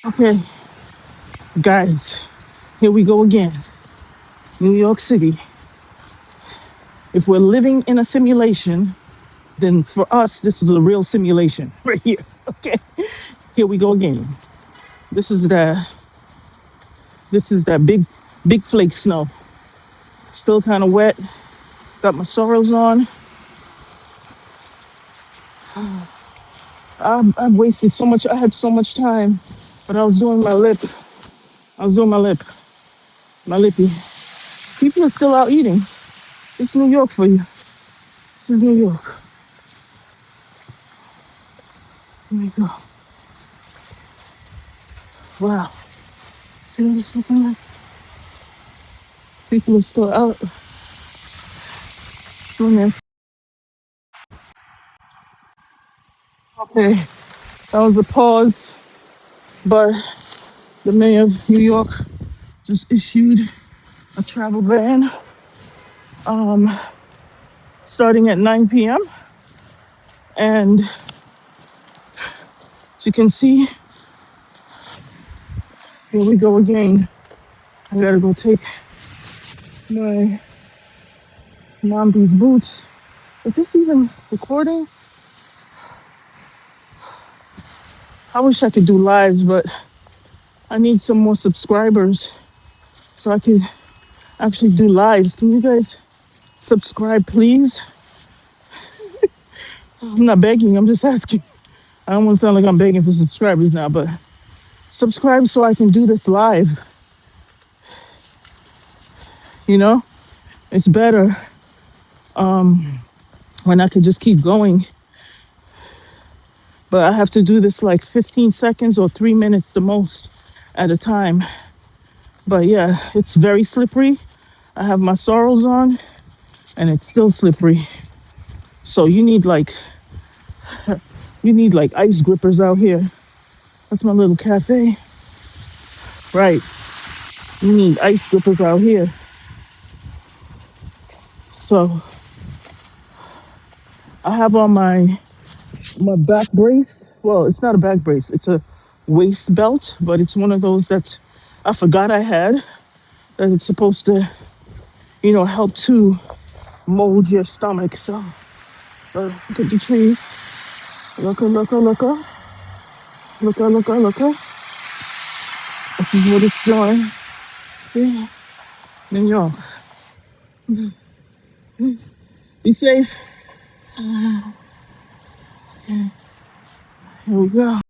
Okay, guys, here we go again. New York City. If we're living in a simulation, then for us, this is a real simulation right here. Okay, here we go again. This is the big flake snow. Still kind of wet. Got my sorrels on. I've wasted so much. I had so much time, but I was doing my lip. I was doing my lippy. People are still out eating. It's New York for you. This is New York. Here we go. Wow. See what it's looking like? People are still out doing their. Okay, that was a pause, but the mayor of New York just issued a travel ban starting at 9 p.m. And as you can see, here we go again. I gotta go take my mom these boots. Is this even recording? I wish I could do lives, but I need some more subscribers so I can actually do lives. Can you guys subscribe, please? I'm not begging, I'm just asking. I don't want to sound like I'm begging for subscribers now, but subscribe so I can do this live. You know, it's better when I can just keep going, but I have to do this like 15 seconds or 3 minutes the most at a time. But yeah, it's very slippery. I have my sorrels on and it's still slippery. So you need like ice grippers out here. That's my little cafe. Right. You need ice grippers out here. So I have on my back brace. Well, it's not a back brace. It's a waist belt, but it's one of those that I forgot I had. That it's supposed to, help to mold your stomach. So look at the trees. Look, look, look, look, look, look, look. This is what it's doing. See, New York. Be safe. Here we go.